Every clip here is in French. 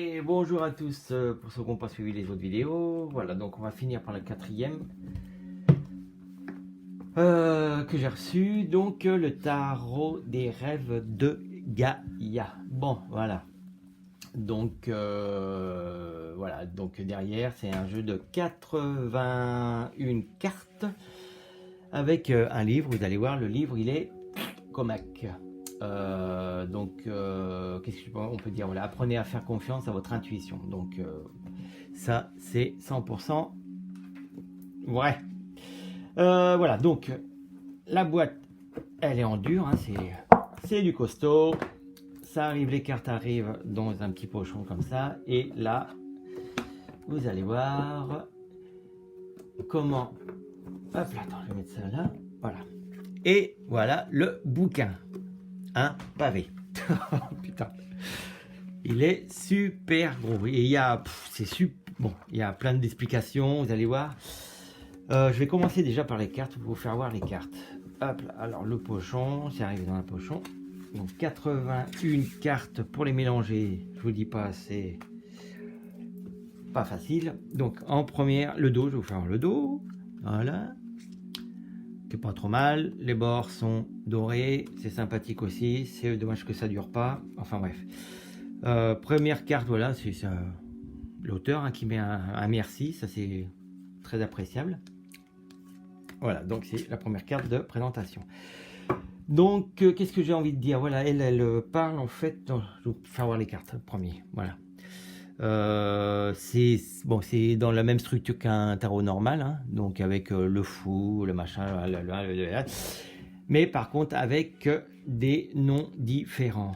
Et bonjour à tous pour ceux qui n'ont pas suivi les autres vidéos. Voilà, donc on va finir par le quatrième que j'ai reçu. Donc le tarot des rêves de Gaïa. Bon, voilà. Donc voilà, donc derrière c'est un jeu de 81 cartes avec un livre. Vous allez voir, le livre il est Comac. Qu'est-ce qu'on peut dire? Voilà, apprenez à faire confiance à votre intuition. Donc, ça, c'est 100% vrai. Voilà, donc, la boîte, elle est en dur, hein, c'est du costaud. Ça arrive, les cartes arrivent dans un petit pochon comme ça. Et là, vous allez voir comment... Hop là, attends, je vais mettre ça là. Voilà. Et voilà le bouquin. Un pavé. Putain. Il est super gros. Et il y a, bon, il y a plein d'explications, vous allez voir. Je vais commencer déjà par les cartes, pour vous faire voir les cartes. Hop là, alors le pochon, c'est arrivé dans un pochon. Donc 81 cartes pour les mélanger. Je vous dis pas, c'est pas facile. Donc en première, le dos, je vais vous faire le dos. Voilà. Qui est pas trop mal. Les bords sont dorés, c'est sympathique aussi. C'est dommage que ça dure pas. Enfin bref. Première carte, voilà, c'est l'auteur hein, qui met un merci, ça c'est très appréciable. Voilà, donc c'est la première carte de présentation. Donc, qu'est-ce que j'ai envie de dire? Voilà, elle parle en fait. Je vais vous faire voir les cartes, premier. Voilà. C'est bon, c'est dans la même structure qu'un tarot normal, hein, donc avec le fou, le machin, mais par contre avec des noms différents.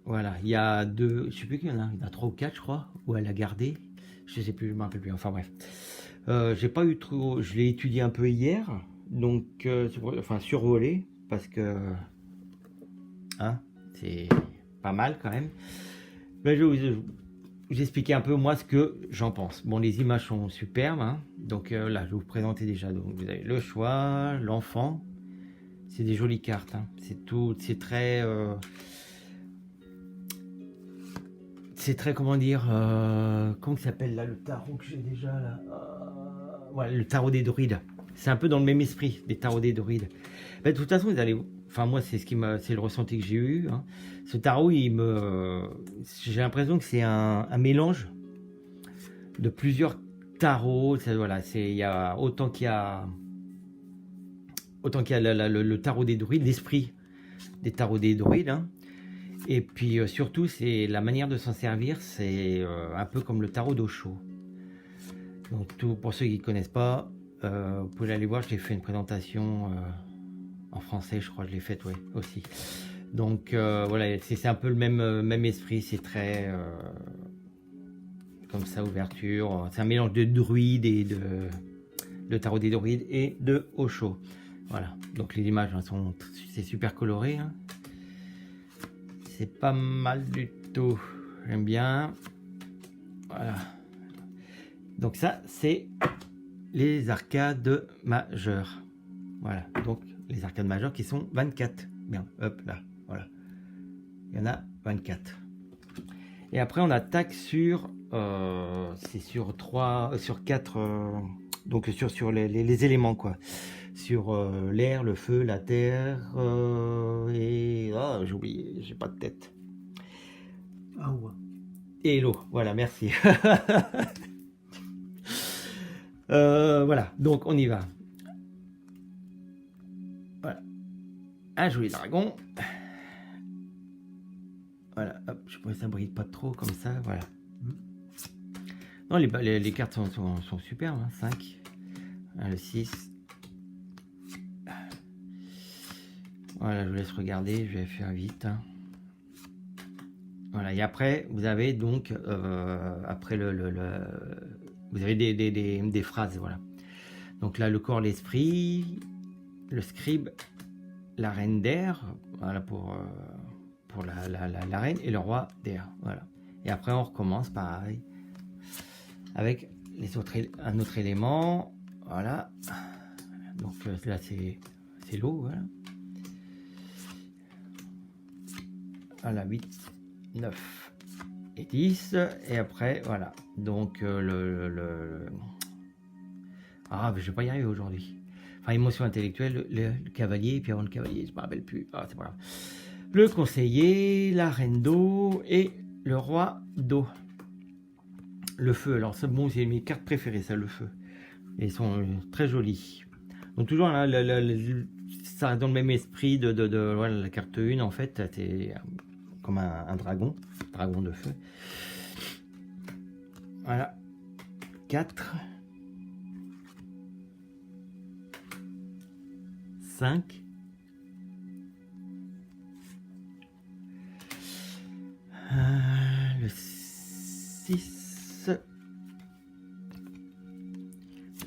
Voilà, il y a deux, je sais plus qu'il y en a, il y en a 3 ou 4 je crois, où elle a gardé, je sais plus, je m'en rappelle plus, enfin bref. J'ai pas eu trop, je l'ai étudié un peu hier, donc enfin survolé, parce que hein, c'est pas mal quand même. Mais je vais vous expliquer un peu moi ce que j'en pense. Bon, les images sont superbes, hein, donc là je vais vous présenter déjà. Donc vous avez le choix, l'enfant, c'est des jolies cartes, hein. C'est tout, c'est très comment dire, comment ça s'appelle là le tarot que j'ai déjà là, ouais, le tarot des druides. C'est un peu dans le même esprit des tarots des druides. Mais de toute façon, vous allez, enfin moi c'est c'est le ressenti que j'ai eu. Hein. Ce tarot, j'ai l'impression que c'est un mélange de plusieurs tarots. Voilà, il y a autant qu'il y a le tarot des druides, l'esprit des tarots des druides. Hein. Et puis surtout, c'est la manière de s'en servir, c'est un peu comme le tarot d'Osho. Donc pour ceux qui ne connaissent pas, vous pouvez aller voir, j'ai fait une présentation en français, je crois que je l'ai faite ouais, aussi. Donc voilà, c'est un peu le même esprit, c'est très comme ça, ouverture. C'est un mélange de druides et de tarot des druides et de Osho. Voilà, donc les images hein, c'est super coloré. Hein. C'est pas mal du tout. J'aime bien. Voilà. Donc ça, c'est les arcades majeures. Voilà. Donc les arcades majeures qui sont 24. Bien. Hop là. Voilà. Il y en a 24. Et après, on attaque sur... c'est sur 3... Sur 4... donc sur les éléments, quoi. Sur l'air, le feu, la terre et oh, j'ai oublié, j'ai pas de tête. Ah ouais. Et l'eau, voilà, merci. Voilà, donc on y va. Voilà, un joli dragon. Voilà, hop, je pourrais ça brille pas trop comme ça, voilà. Non, les cartes sont superbes, hein, 5, le 6. Voilà, je vous laisse regarder, je vais faire vite. Hein. Voilà, et après, vous avez donc, après vous avez des phrases, voilà. Donc là, le corps, l'esprit, le scribe, la reine d'air, voilà, pour la reine, et le roi d'air, voilà. Et après, on recommence pareil, avec un autre élément, voilà. Donc là, c'est l'eau, voilà. Voilà, 8, 9, et 10. Et après, voilà. Donc, ah, mais je vais pas y arriver aujourd'hui. Enfin, émotion intellectuelle, le cavalier, puis avant le cavalier, je me rappelle plus. Ah, c'est pas grave. Le conseiller, la reine d'eau et le roi d'eau. Le feu, alors c'est bon, c'est mes cartes préférées, ça, le feu. Et ils sont très jolis. Donc toujours, là, ça reste dans le même esprit de voilà, la carte 1, en fait, c'est comme un dragon de feu. Voilà. 4. 5. Le 6.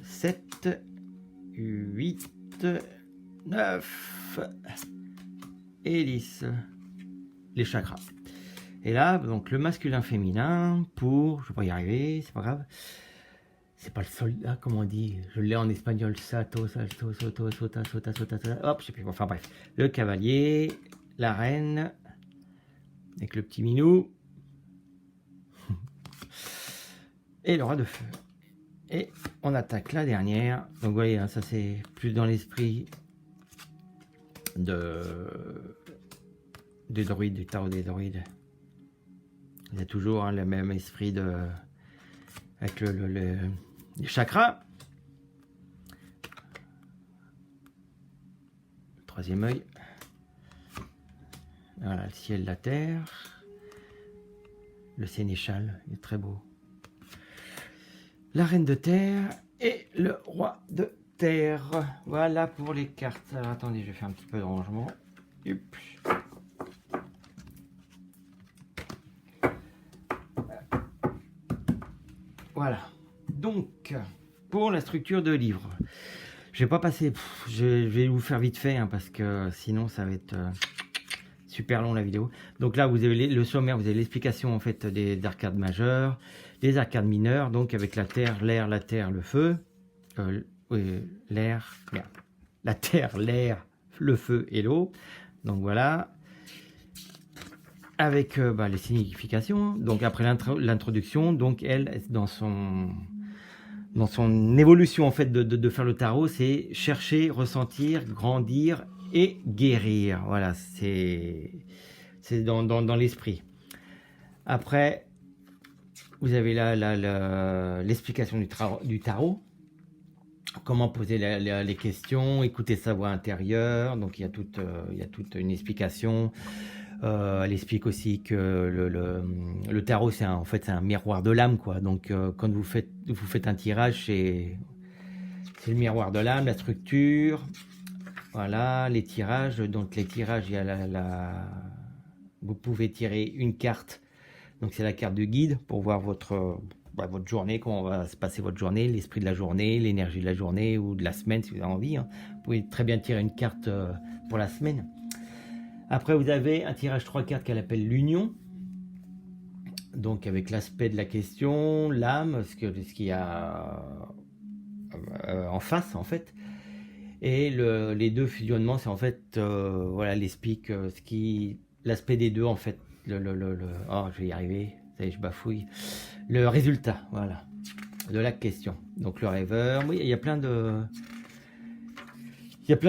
7. 8. 9. Et 10. Les chakras. Et là, donc le masculin féminin pour, je vais pas y arriver, c'est pas grave. C'est pas le soldat, comment on dit, je l'ai en espagnol, sato, salto, soto, sota, sota, sota, sota, hop, je sais plus, enfin bref. Le cavalier, la reine, avec le petit minou, et le roi de feu. Et on attaque la dernière, donc vous voyez, hein, ça c'est plus dans l'esprit des druides, du tarot des druides. Il y a toujours hein, le même esprit avec les chakras. Le troisième œil. Voilà, le ciel, la terre. Le sénéchal, il est très beau. La reine de terre et le roi de terre. Voilà pour les cartes. Alors, attendez, je vais faire un petit peu de rangement. Hop. Voilà, donc pour la structure de livre, je vais pas passer, je vais vous faire vite fait hein, parce que sinon ça va être super long la vidéo. Donc là vous avez le sommaire, vous avez l'explication en fait des arcades majeures, des arcades mineures, donc avec la terre, l'air, le feu, l'air, la terre, l'air, le feu et l'eau. Donc voilà. Avec les significations, donc après l'introduction, donc elle, dans son évolution en fait de faire le tarot, c'est chercher, ressentir, grandir et guérir. Voilà, c'est dans l'esprit. Après, vous avez l'explication du tarot, comment poser les questions, écouter sa voix intérieure, donc il y a toute une explication. Elle explique aussi que le tarot c'est en fait un miroir de l'âme quoi. Donc quand vous faites un tirage, c'est le miroir de l'âme, la structure, voilà les tirages. Donc les tirages, il y a vous pouvez tirer une carte, donc c'est la carte de guide pour voir votre journée, comment va se passer votre journée, l'esprit de la journée, l'énergie de la journée ou de la semaine si vous avez envie hein. Vous pouvez très bien tirer une carte pour la semaine. Après, vous avez un tirage 3 cartes qu'elle appelle l'union. Donc, avec l'aspect de la question, l'âme, ce qu'il y a en face, en fait. Et les deux fusionnements, c'est en fait, voilà, elle explique l'aspect des deux, en fait. Oh, je vais y arriver, ça y est, je bafouille. Le résultat, voilà, de la question. Donc, le rêveur, oui, il y a plein de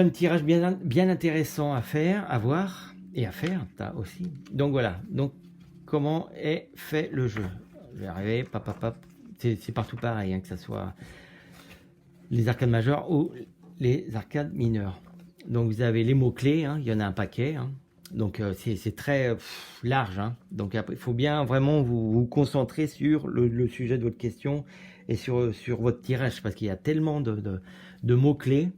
tirages bien intéressants à faire, à voir et à faire aussi. Donc voilà. Donc comment est fait le jeu? Je vais arriver. C'est partout pareil, hein, que ce soit les arcades majeures ou les arcades mineures. Donc vous avez les mots clés. Hein, il y en a un paquet. Hein. Donc c'est très large. Hein. Donc après, il faut bien vraiment vous concentrer sur le sujet de votre question et sur votre tirage parce qu'il y a tellement de mots clés.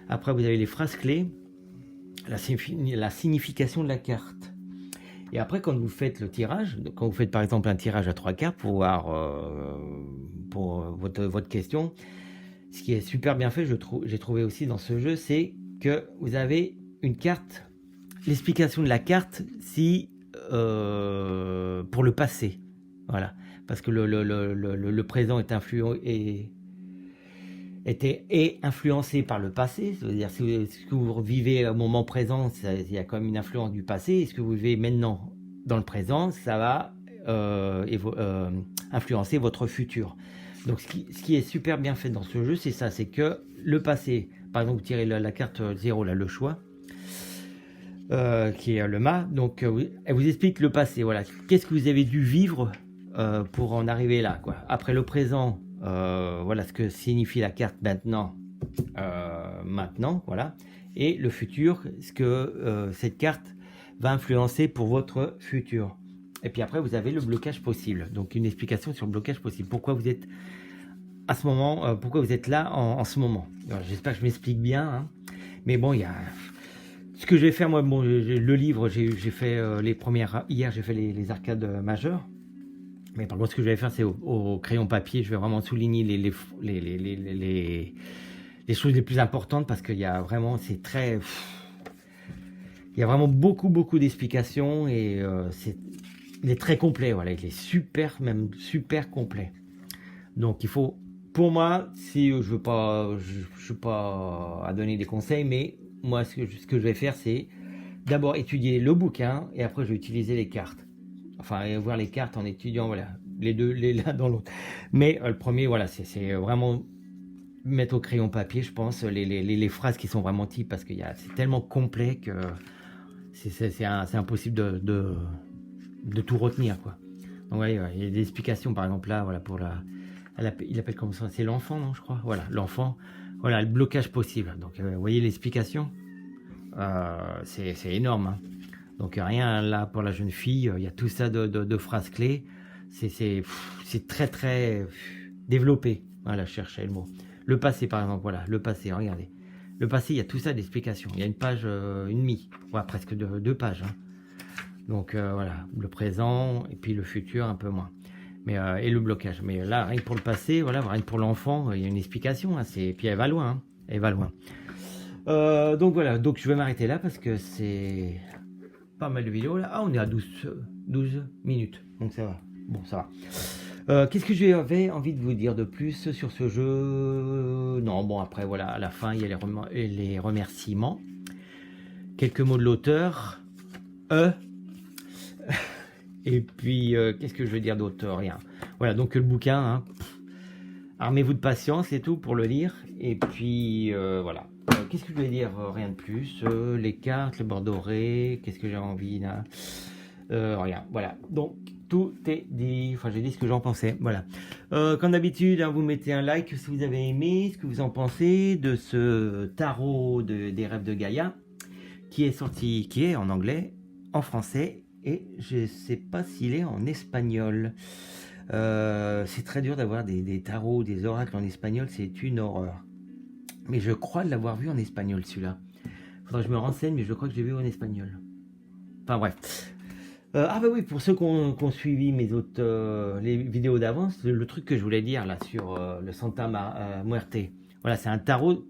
Après, vous avez les phrases clés, la signification de la carte. Et après, quand vous faites le tirage, quand vous faites par exemple un tirage à 3 cartes pour voir pour votre question, ce qui est super bien fait, j'ai trouvé aussi dans ce jeu, c'est que vous avez une carte, l'explication de la carte pour le passé. Voilà. Parce que le présent est influencé par le passé, c'est-à-dire ce que vous vivez au moment présent, il y a quand même une influence du passé, et ce que vous vivez maintenant dans le présent, ça va influencer votre futur. Donc ce qui est super bien fait dans ce jeu, c'est ça, c'est que le passé, par exemple vous tirez la carte 0, là, le choix, qui est le mât, donc elle vous explique le passé, voilà, qu'est-ce que vous avez dû vivre pour en arriver là, quoi. Après le présent, voilà ce que signifie la carte maintenant, voilà, et le futur, ce que cette carte va influencer pour votre futur. Et puis après, vous avez le blocage possible. Donc, une explication sur le blocage possible. Pourquoi vous êtes à ce moment, pourquoi vous êtes là en ce moment. J'espère que je m'explique bien. Hein. Mais bon, il y a... Ce que je vais faire, moi, bon, le livre, j'ai fait les premières... Hier, j'ai fait les arcades majeures. Mais par contre, ce que je vais faire, c'est au crayon papier. Je vais vraiment souligner les choses les plus importantes parce qu'il y a vraiment... C'est très... Il y a vraiment beaucoup d'explications et il est très complet, voilà, il est super, même super complet. Donc il faut, pour moi, si je veux pas, je suis pas à donner des conseils, mais moi ce que je vais faire, c'est d'abord étudier le bouquin et après je vais utiliser les cartes. Enfin, voir les cartes en étudiant, voilà, les deux, l'un dans l'autre. Mais le premier, voilà, c'est vraiment mettre au crayon papier, je pense, les phrases qui sont vraiment types parce que c'est tellement complet que c'est impossible de tout retenir, quoi. Donc ouais, il y a des explications, par exemple là, voilà, pour il appelle comme ça, c'est l'enfant, non, je crois. Voilà, l'enfant, voilà, le blocage possible. Donc vous voyez l'explication, c'est énorme. Hein. Donc rien là pour la jeune fille, il y a tout ça de phrases clés. C'est très développé. Voilà, je cherchais le mot. Le passé, par exemple, voilà, le passé, regardez. Le passé, il y a tout ça d'explications. Il y a une page, une demie, ouais, presque deux pages. Hein. Donc voilà, le présent et puis le futur un peu moins. Mais et le blocage. Mais là, rien que pour le passé, voilà, rien que pour l'enfant, il y a une explication. Hein, puis elle va loin. Hein, elle va loin. Donc voilà, donc je vais m'arrêter là parce que c'est pas mal de vidéos là. Ah, on est à 12 minutes. Donc ça va. Bon, ça va. Qu'est-ce que j'avais envie de vous dire de plus sur ce jeu? Non, bon, après, voilà, à la fin, il y a les remerciements. Quelques mots de l'auteur. Et puis, qu'est-ce que je veux dire d'autre? Rien. Voilà, donc le bouquin, hein, armez-vous de patience et tout pour le lire. Et puis, voilà. Qu'est-ce que je voulais dire? Rien de plus. Les cartes, le bord doré, qu'est-ce que j'ai envie là? Rien, voilà. Donc, tout est dit. Enfin, j'ai dit ce que j'en pensais. Voilà. Comme d'habitude, hein, vous mettez un like si vous avez aimé, ce que vous en pensez de ce tarot des rêves de Gaïa qui est sorti, qui est en anglais, en français et je ne sais pas s'il est en espagnol. C'est très dur d'avoir des tarots, des oracles en espagnol, c'est une horreur. Mais je crois l'avoir vu en espagnol celui-là. Faudrait que je me renseigne, mais je crois que j'ai vu en espagnol. Enfin bref. Ah bah oui, pour ceux qui ont suivi mes autres les vidéos d'avance, le truc que je voulais dire là sur le Santa Muerte. Voilà, c'est un tarot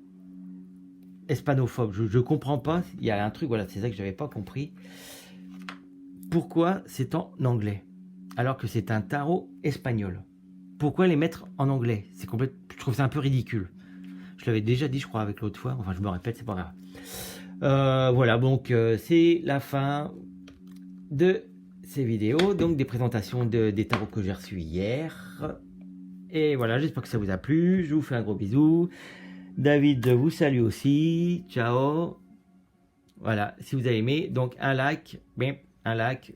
hispanophobe. Je comprends pas. Il y a un truc, voilà, c'est ça que j'avais pas compris. Pourquoi c'est en anglais alors que c'est un tarot espagnol? Pourquoi les mettre en anglais? C'est complètement. Je trouve ça un peu ridicule. Je l'avais déjà dit, je crois, avec l'autre fois. Enfin, je me répète, c'est pas grave. Voilà, donc c'est la fin de ces vidéos, donc des présentations des tarots que j'ai reçus hier. Et voilà, j'espère que ça vous a plu. Je vous fais un gros bisou. David vous salue aussi. Ciao. Voilà, si vous avez aimé, donc un like,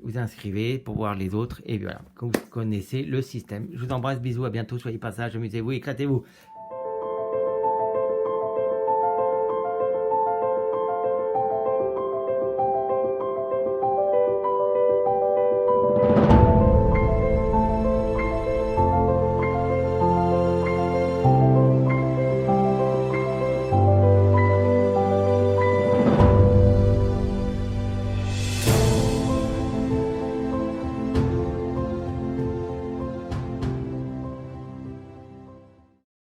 vous inscrivez pour voir les autres. Et voilà, comme vous connaissez le système. Je vous embrasse, bisous, à bientôt. Soyez pas sages, amusez-vous, éclatez-vous.